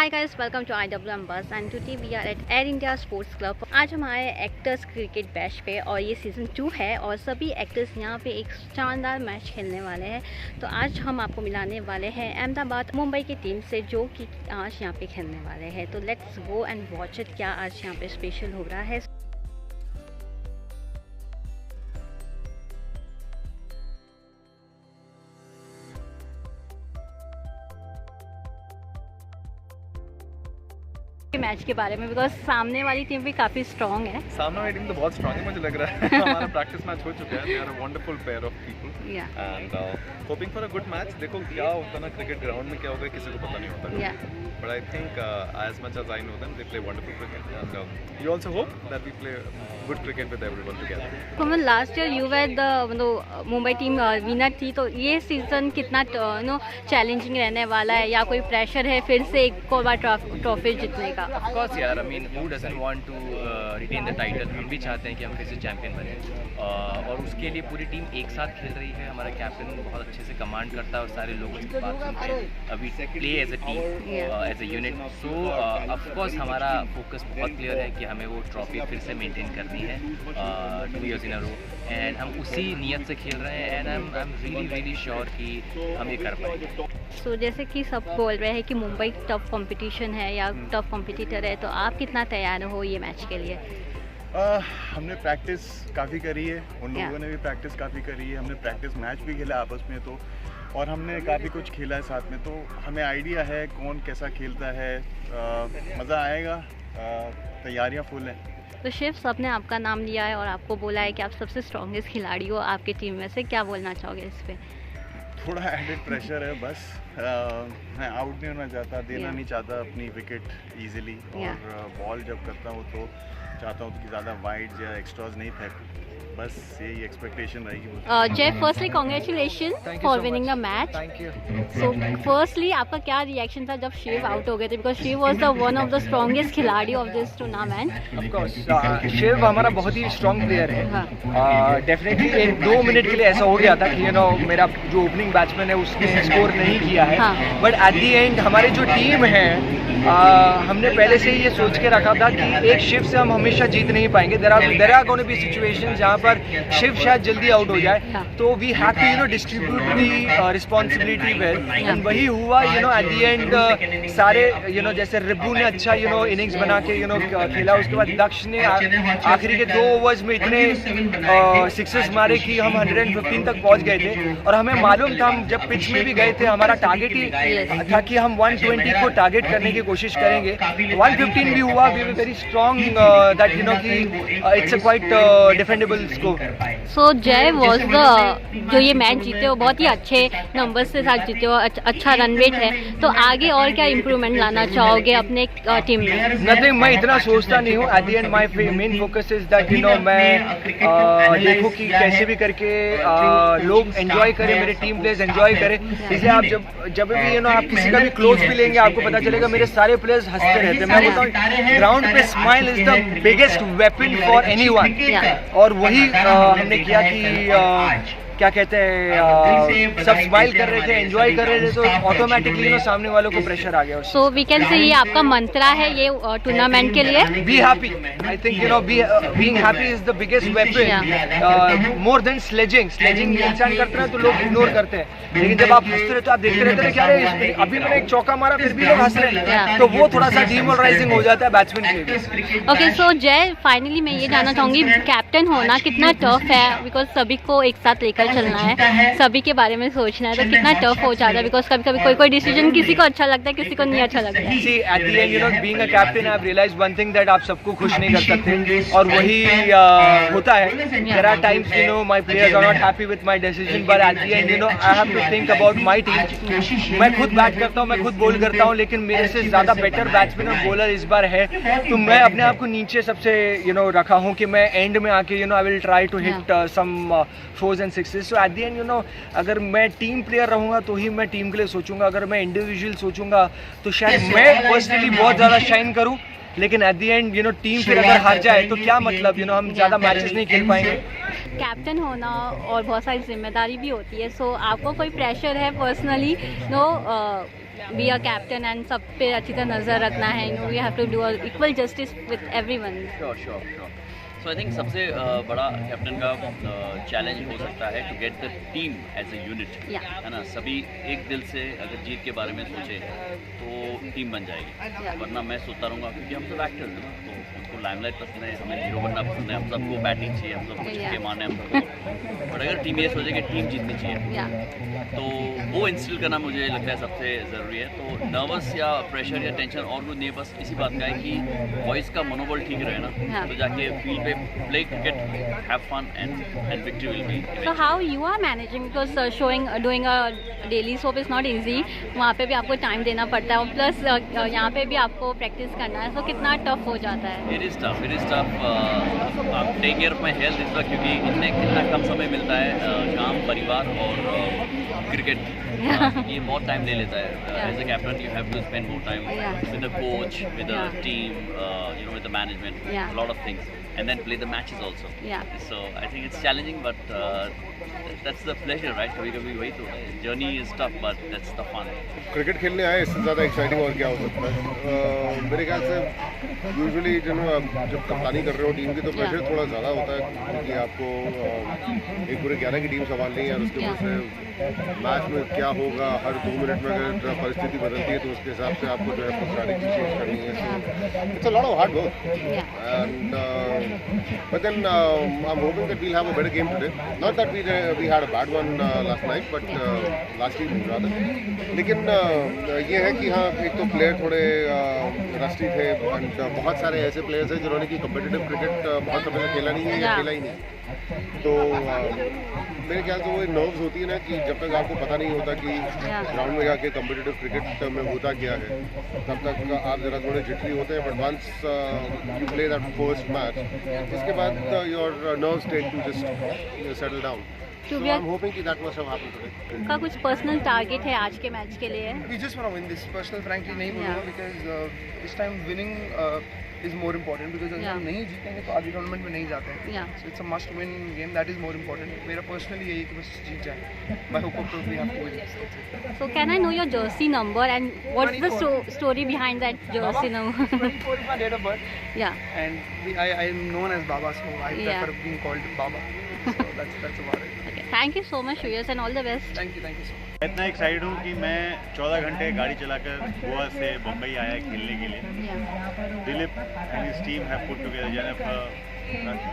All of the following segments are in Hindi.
Hi guys, welcome to IWM Buzz and today we are at Air India sports club. आज हम आए एक्टर्स क्रिकेट बैच पे और ये सीज़न 2 है और सभी एक्टर्स यहाँ पे एक शानदार मैच खेलने वाले हैं। तो आज हम आपको मिलाने वाले हैं अहमदाबाद मुंबई की टीम से जो कि आज यहाँ पे खेलने वाले हैं। तो let's go and watch it, क्या आज यहाँ पे स्पेशल हो रहा है। मैच के बारे में, बिकॉज सामने वाली टीम भी काफ़ी स्ट्रॉन्ग है। सामने वाली टीम तो बहुत स्ट्रॉन्ग है, मुझे लग रहा है। हमारा प्रैक्टिस मैच हो चुका है। They are a wonderful pair of people and hoping for a good match. देखो क्या होता है ना, क्रिकेट ग्राउंड में क्या होगा किसी को पता नहीं होता, but I think as much as I know them they play wonderful cricket and we also hope that we play good cricket with everyone together. Last year you were the Mumbai team winner थी, तो ये सीजन कितना चैलेंजिंग रहने वाला है या कोई प्रेशर है फिर से एक और बार ट्रॉफी जीतने का? Of course यार, I mean who doesn't want to retain the title। हम भी चाहते हैं कि हम फिर से चैंपियन बने और उसके लिए पूरी टीम एक साथ खेल रही है। हमारा कैप्टन बहुत अच्छे से कमांड करता है और सारे लोग उसकी बात सुनते हैं। अभी play as a team, as a unit. So of course हमारा फोकस बहुत क्लियर है कि हमें वो ट्रॉफी फिर से मेंटेन करनी है 2 years in a row and हम उसी नीयत से खेल रहे हैं and I am really sure कि हम ये कर पाएंगे। सो जैसे कि सब बोल रहे हैं कि मुंबई टफ कंपटीशन है या टफ कॉम्पिटिटर है, तो आप कितना तैयार हो ये मैच के लिए? हमने प्रैक्टिस काफ़ी करी है, उन लोगों ने भी प्रैक्टिस काफ़ी करी है। हमने प्रैक्टिस मैच भी खेला आपस में, तो और हमने काफ़ी कुछ खेला है साथ में, तो हमें आइडिया है कौन कैसा खेलता है। मज़ा आएगा, तैयारियां फुल हैं। तो शिव, सबने आपका नाम लिया है और आपको बोला है कि आप सबसे स्ट्रॉन्गेस्ट खिलाड़ी हो आपकी टीम में से, क्या बोलना चाहोगे इस पर? थोड़ा एडेड प्रेशर है बस। मैं आउट नहीं होना चाहता, देना नहीं चाहता अपनी विकेट इजीली, और बॉल जब करता हूँ तो चाहता हूँ कि ज़्यादा वाइड या एक्स्ट्राज नहीं फेंकूँ, बस यही एक्सपेक्टेशन रहेगी। जय, firstly congratulation for winning the match. So firstly आपका क्या रिएक्शन था जब शिव आउट हो गए थे, because Shiv was the one of the strongest खिलाड़ी of this tournament? Of course Shiv हमारा बहुत ही स्ट्रॉन्ग प्लेयर है। डेफिनेटली 1-2 मिनट के लिए ऐसा हो गया था कि मेरा जो ओपनिंग बैट्समैन है उसने स्कोर नहीं किया है, बट एट द एंड हमारी जो टीम है हमने पहले से ही ये सोच के रखा था कि एक शिव से हम हमेशा जीत नहीं पाएंगे। There are gonna be situation जहाँ पर शिव शायद जल्दी आउट हो जाए, तो we have to distribute the responsibility well, and वही हुआ। एट द एंड सारे जैसे रिब्बू ने अच्छा इनिंग्स बना के खेला, उसके बाद दक्ष ने आखिरी के 2 ओवर्स में इतने सिक्सेस मारे कि हम 115 तक पहुंच गए थे, और हमें मालूम था हम जब पिच में भी गए थे हमारा टारगेट ही था कि हम 120 को टारगेट करने की कोशिश करेंगे। 115 भी हुआ। We were very strong that कि it's a quite defendable score. So Jay was the जो ये मैच जीते हो बहुत ही अच्छे नंबर्स के साथ जीते हो, अच्छा रन रेट है, तो आगे और क्या इम्प्रूवमेंट लाना चाहोगे अपने टीम में? नथिंग, मैं इतना सोचता नहीं हूँ। Eight the and my main focus is that मैं देखूँ कि कैसे भी करके लोग एंजॉय करें, मेरे टीम प्लेयर्स एंजॉय करें। इसलिए आप जब भी आप किसी का भी क्लोज भी लेंगे आपको पता चलेगा मेरे सारे प्लेयर्स हंसते रहते हैं। मैं बोलता हूँ ग्राउंड पे smile is the biggest weapon for anyone, और वही हमने किया कि क्या कहते हैं, सब स्माइल कर रहे थे, एंजॉय कर रहे थे, तो ऑटोमेटिकली सामने वालों को प्रेशर आ गया। सो वी कैन से ये आपका मंत्रा है ये टूर्नामेंट के लिए? Be happy. I think being happy is the biggest weapon, more than sledging. Sledging इंसान करते हैं तो लोग इग्नोर करते हैं, लेकिन जब आप हंसते रहते हो, आप देखते रहते हैं क्या रे अभी मैंने एक चौका मारा फिर भी लोग हंस रहे हैं, तो वो थोड़ा सा डीमोरलाइजिंग हो जाता है बैट्समैन के लिए। ओके, सो जय, फाइनली मैं ये जानना चाहूँगी कैप्टन होना कितना टफ है, बिकॉज सभी को एक साथ लेकर चलना है, सभी के बारे में सोचना है, तो कितना टफ हो जाता है? बिकॉज कभी कभी कोई डिसीजन किसी को अच्छा लगता है, किसी को नहीं अच्छा लगता है। See, at the end, being a captain, I've realized one thing that आप सबको खुश नहीं कर सकते, और वही होता है। There are times, my players are not happy with my decision, but at the end, I have to think about my team। मैं खुद बैट करता हूँ, मैं खुद बॉल करता हूँ, लेकिन मेरे से ज़्यादा बेटर बैट्समैन और बॉलर इस बार है, तो मैं अपने आप को नीचे सबसे रखा हूँ कि मैं एंड में आके I will try to hit some 4s and 6s। So at the end अगर मैं टीम प्लेयर रहूँगा तो ही मैं टीम के लिए सोचूंगा, अगर मैं इंडिविजुअल सोचूंगा तो शायद मैं पर्सनली बहुत ज़्यादा शाइन करूँ, लेकिन एट द एंड टीम फिर अगर हार जाए तो क्या मतलब, हम ज़्यादा मैचेस नहीं खेल पाएंगे। कैप्टन होना और बहुत सारी जिम्मेदारी भी होती है, सो आपको कोई प्रेशर है personally be a captain and सब पे अच्छी तरह नज़र रखना है, you know we have to do equal justice with everyone. Sure. So I think सबसे बड़ा कैप्टन का चैलेंज हो सकता है to get the team as a unit, है ना। सभी एक दिल से अगर जीत के बारे में सोचे तो टीम बन जाएगी, वरना मैं सोचता रहूँगा क्योंकि हम सब एक्टर्स हैं ना, तो उनको लाइमलाइट पसंद है, हमें हीरो बनना पसंद है, हम सबको बैटिंग चाहिए, हम सबको छक्के मारने, हम सबको। बट अगर टीम ये सोचे कि टीम जीतनी चाहिए तो वो इंस्टिल करना मुझे लगता है सबसे ज़रूरी है। तो नर्वस या प्रेशर या टेंशन और कुछ नहीं, बस इसी बात का है कि वॉइस का मनोबल ठीक रहे ना, तो जाके फील्ड पे play cricket, have fun and victory will be. So how you are managing, because doing a daily soap is not easy, वहाँ पे भी आपको टाइम देना पड़ता है और प्लस यहाँ पे भी आपको प्रैक्टिस करना है, तो कितना टफ हो जाता है? It is tough. I'm taking care of my health इस वक्त, क्योंकि इतना कम समय मिलता है काम, परिवार और क्रिकेट, ये बहुत टाइम ले लेता है। As a captain you have to spend more time with the coach, with the team, you know, with the management, lot of things, and then play the matches also. So I think it's challenging, but that's the pleasure, right? कभी वही तो है, journey is tough, but that's the fun. Cricket खेलने आए, इससे ज़्यादा एक्साइटिंग और क्या हो सकता है। मेरे ख्याल से यूजुअली जब कप्तानी कर रहे हो टीम की तो प्रेशर थोड़ा ज़्यादा होता है, क्योंकि आपको एक पूरे 11 की टीम संभालनी है और उसके बाद से मैच में क्या होगा, हर 2 मिनट में अगर परिस्थिति बदलती है तो उसके हिसाब से आपको जो है स्ट्रैटेजी चेंज करनी है। So it's a lot of hard work and but then I'm hoping that we'll have a better game today. Not that we had a bad one last night, but last evening rather. लेकिन ये है कि हाँ, एक तो प्लेयर थोड़े रस्टी थे एंड बहुत सारे ऐसे प्लेयर्स हैं जिन्होंने कि कम्पिटिटिव क्रिकेट बहुत समय से खेला नहीं है या खेला ही नहीं। तो मेरे ख्याल से वो नर्व्स होती है ना, कि जब तक आपको पता नहीं होता कि ग्राउंड में जाके कम्पिटिटिव क्रिकेट में होता क्या है, तब तक आप ज़रा थोड़े जिटरी होते हैं। But once you play that first match, इसके बाद your nerves tend to just settle down. So I'm hoping that must have happened today. का कुछ पर्सनल टारगेट है आज के मैच के लिए? We just want to win this. Personal, frankly, नहीं बोलूँगा, because this time winning is more important, because अगर हम नहीं जीतेंगे तो आगे टूर्नामेंट में नहीं जाते हैं। So it's a must win game, that is more important. मेरा पर्सनली यही कि बस जीत जाए। I hope we have to win. So can I know your jersey number and what's the story behind that jersey number? 24 is my date of birth. And I am known as Baba, so I prefer being called Baba. So that's about it. Okay, thank you so much, Shreyas, and all the best. Thank you so much. मैं इतना एक्साइटेड हूँ कि मैं 14 घंटे गाड़ी चलाकर गोवा से बम्बई आया खेलने के लिए। Dilip and his team have put together, Jennifer,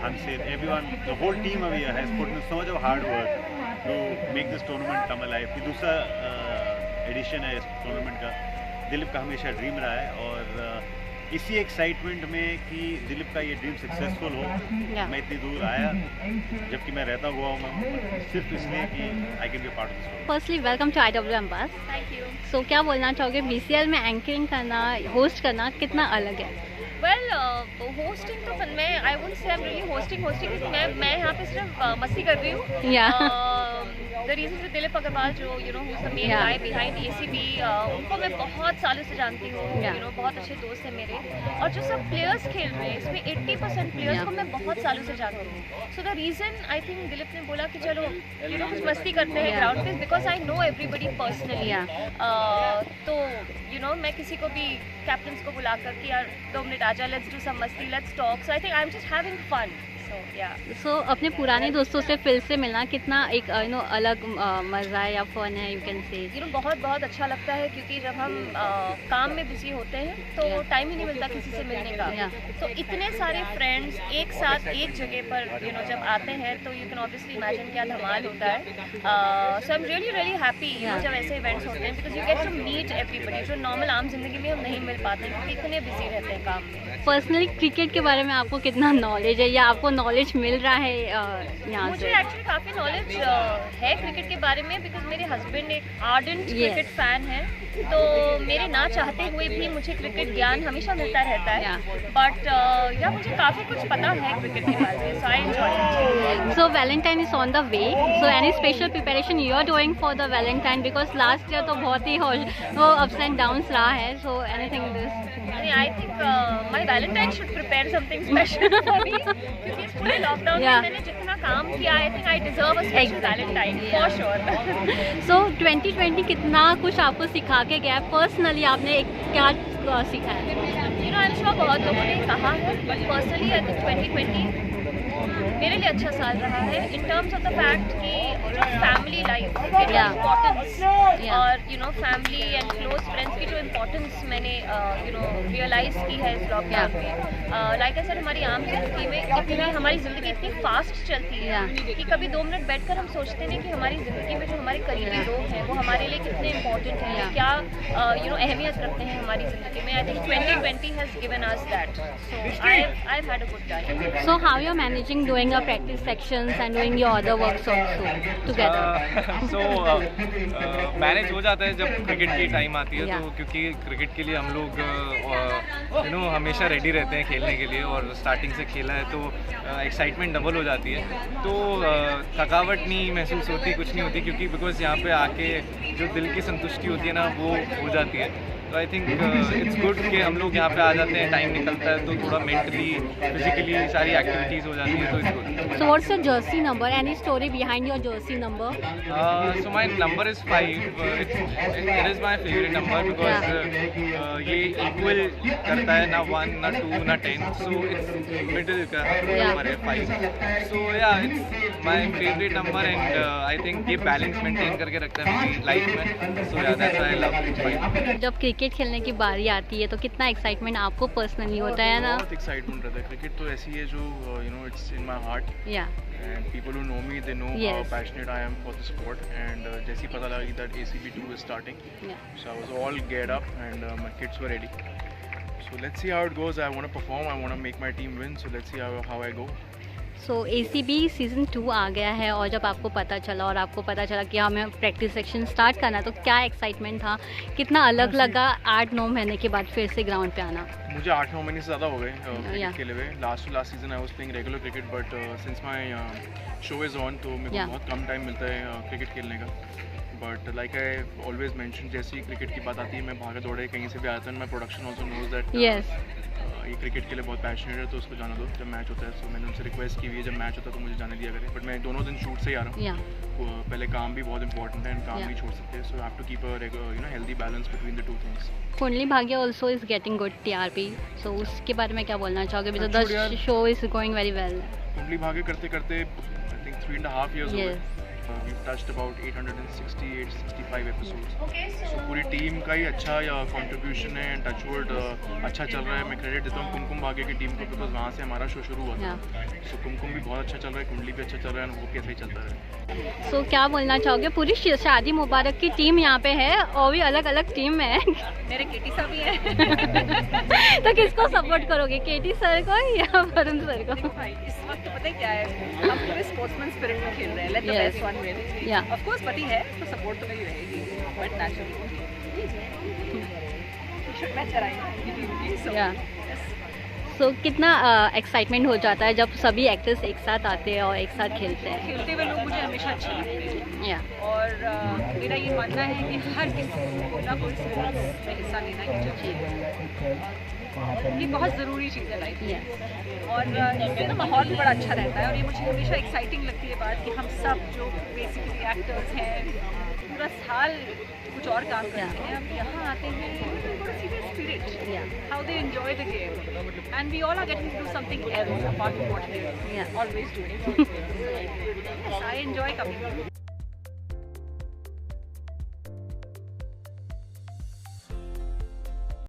Hansit, everyone, the whole team over here has put in so much of hard work to make this tournament come alive. ये दूसरा एडिशन है इस टूर्नामेंट का। दिलीप का हमेशा ड्रीम रहा है और इसी एक्साइटमेंट में कि दिलीप का ये ड्रीम सक्सेसफुल हो, मैं इतनी दूर आया, जबकि मैं रहता हुआ हूँ सिर्फ इसलिए कि I can be part of this. Firstly welcome to IWM Buzz. Thank you. So क्या बोलना चाहोगे, BCL में एंकरिंग करना, होस्ट करना कितना अलग है? वेल होस्टिंग तो मैं I would say I am really hosting क्योंकि मैं यहाँ पे सिर्फ मस्ती कर रही हूँ। द रीजन से दिलीप अग्रवाल जो you know who main guy behind ACB, उनको मैं बहुत सालों से जानती हूँ, यू नो बहुत अच्छे दोस्त हैं मेरे। और जो सब प्लेयर्स खेल रहे हैं इसमें 80% प्लेयर्स को मैं बहुत सालों से जानती हूँ। So the reason I think Dilip ने बोला कि चलो यू नो कुछ मस्ती करते हैं ग्राउंड पे, because I know everybody personally. तो यू नो मैं किसी को भी कैप्टन्स को बुला कर कि यार 2 मिनट आजा, लेट्स डू सम मस्ती, let's talk. So I think I am just having fun. So अपने पुराने दोस्तों से फिर से मिलना कितना एक यू नो अलग मज़ा है या फन है, you can say? You know बहुत अच्छा लगता है, क्योंकि जब हम काम में बिजी होते हैं तो टाइम ही नहीं मिलता किसी से मिलने का। तो इतने सारे फ्रेंड्स एक साथ एक जगह पर यू नो जब आते हैं तो यू कैन ऑब्वियसली इमेजिन क्या धमाल होता है। So I am really happy you know जब ऐसे इवेंट्स होते हैं, because you get to meet everybody, जो नॉर्मल आम जिंदगी में हम नहीं मिल पाते क्योंकि इतने बिजी रहते हैं काम में। पर्सनली क्रिकेट के बारे में आपको कितना नॉलेज है या आपको नॉलेज मिल रहा है यहाँ से? मुझे एक्चुअली काफ़ी नॉलेज है क्रिकेट के बारे में, बिकॉज मेरे हस्बैंड एक आर्डेंट क्रिकेट फैन है, तो मेरे ना चाहते हुए भी मुझे क्रिकेट ज्ञान हमेशा मिलता रहता है। बट या मुझे काफ़ी कुछ पता है क्रिकेट के बारे में, so I enjoy. So valentine is on the way, so any special preparation you are doing for the valentine, because last year तो बहुत ही वो अप्स एंड डाउन्स रहा है, so anything this? I think my valentine should prepare something special for me, क्योंकि पूरे लॉकडाउन में मैंने जितना काम किया, I think I deserve a special valentine for sure. So 2020 कितना कुछ आपको सिखा के गया, पर्सनली आपने क्या सीखा है? You no I am sure बहुत लोगों ने कहा है, बट पर्सनली आई थिंक 2020 मेरे लिए अच्छा साल रहा है in terms of the fact कि फैमिली लाइफ इम्पोर्टेंस और you know family and close friends की जो इम्पोर्टेंस मैंने यू नो रियलाइज की है इस लॉकडाउन में। लाइक आई सेड, हमारी आम जिंदगी में हमारी ज़िंदगी इतनी फास्ट चलती है कि कभी 2 मिनट बैठकर हम सोचते नहीं कि हमारी ज़िंदगी में जो हमारे करीबी लोग हैं वो हमारे लिए कितने इम्पोर्टेंट हैं, क्या यू नो अहमियत रखते हैं हमारी ज़िंदगी में। I think 2020 has given us that, so I have had a good time. So how you are managing doing your practice sections and doing your other works also together? So manage हो जाता है जब क्रिकेट की टाइम आती है, तो क्योंकि क्रिकेट के लिए हम लोग यू नो हमेशा रेडी रहते हैं खेलने के लिए, और स्टार्टिंग से खेला है तो एक्साइटमेंट डबल हो जाती है, तो थकावट नहीं महसूस होती, कुछ नहीं होती, क्योंकि बिकॉज यहाँ पे आके जो दिल की संतुष्टि होती है ना वो हो जाती है। तो आई थिंक इट्स गुड कि हम लोग यहाँ पे आ जाते हैं, टाइम निकलता है तो थोड़ा मेंटली फिजिकली सारी एक्टिविटीज़ हो जाती है, तो it's good. So what's your jersey number? Any story behind your jersey number? So my number is 5. It is my favorite number because ये equal करता है ना 1 ना 2 ना 10, so it's middle का number है 5. So yeah, it's my favorite number and I think ये balance maintain करके रखता है मेरी लाइफ में, so yeah that's why I love 5. जब क्रिकेट खेलने की बारी आती है तो कितना एक्साइटमेंट आपको पर्सनली होता है ना? बहुत एक्साइटमेंट रहता है। क्रिकेट तो ऐसी है जो you know it's in my heart, and people who know me, they know how passionate I am for the sport, and जैसे ही पता लगा that ACB2 is starting, so I was all geared up and my kids were ready, so let's see how it goes. I want to perform, I want to make my team win, so let's see how I go. So ACB season 2 आ गया है, और जब आपको पता चला और आपको पता चला कि हमें प्रैक्टिस सेक्शन स्टार्ट करना, तो क्या एक्साइटमेंट था, कितना अलग लगा 8-9 महीने के बाद फिर से ग्राउंड पे आना? मुझे 8-9 महीने से ज़्यादा हो गए क्रिकेट खेले हुए। Last season I was playing regular cricket, but since my show is on तो मेरे को बहुत कम टाइम मिलता है क्रिकेट खेलने का। But like I always mention, जैसे ही क्रिकेट की बात आती है मैं भागे दौड़े कहीं से भी आता हूँ। My production also knows that ये क्रिकेट के लिए बहुत पैशनेट है, तो उसको जाना दो जब मैच होता है। तो मैंने उनसे रिक्वेस्ट की हुई है जब मैच होता है तो मुझे जाने दिया करें, बट मैं दोनों दिन शूट से ही आ रहा हूँ। पहले काम भी बहुत इंपॉर्टेंट है, एंड काम नहीं छोड़ सकते, so have to keep a you know healthy balance between the 2 things. Kundali Bhagya also is getting good TRP, so उसके बारे में क्या बोलना चाहोगे? Because the show is going very well. Kundali Bhagya करते करते आई थिंक 3.5 years हो गए। we've touched about 865 episodes. So पूरी टीम का ही अच्छा कंट्रीब्यूशन है, एंड टचवुड अच्छा चल रहा है। मैं क्रेडिट देता हूँ कुमकुम भाग्य की टीम को, बिकॉज वहाँ से हमारा शो शुरू हुआ था। सो कुमकुम भी बहुत अच्छा चल रहा है, कुंडली भी अच्छा चल रहा है, वो कैसे ही चलता है। सो क्या बोलना चाहोगे? पूरी शादी मुबारक की टीम यहाँ पे है, और भी अलग अलग टीम है। मेरे केटी साहब भी है। तो किसको सपोर्ट करोगे, केटी सर को या वरुण सर को? इस वक्त पता है क्या है, हम पूरे स्पोर्ट्समैन स्पिरिट में खेल रहे हैं। Let the best one win. Of course पति है तो सपोर्ट तो नहीं रहेगी, बट नेचुरली मैच कराएंगे। सो कितना एक्साइटमेंट हो जाता है जब सभी एक्टर्स एक साथ आते हैं और एक साथ खेलते हैं? खेलते हुए लोग मुझे हमेशा अच्छे लगते हैं, और मेरा ये मानना है कि हर किसी को ना कोई स्पोर्ट्स में हिस्सा लेना ही चाहिए। ये बहुत ज़रूरी चीज़ है लाइफ में, और इससे ना माहौल भी बड़ा अच्छा रहता है। और ये मुझे हमेशा एक्साइटिंग लगती है बात कि हम सब जो बेसिकली एक्टर्स हैं पूरा साल कुछ और काम करते हैं, अब यहाँ आते हैं spirit, how they enjoy the game, and we all are getting to do something else apart from what they are always doing. I enjoy coming.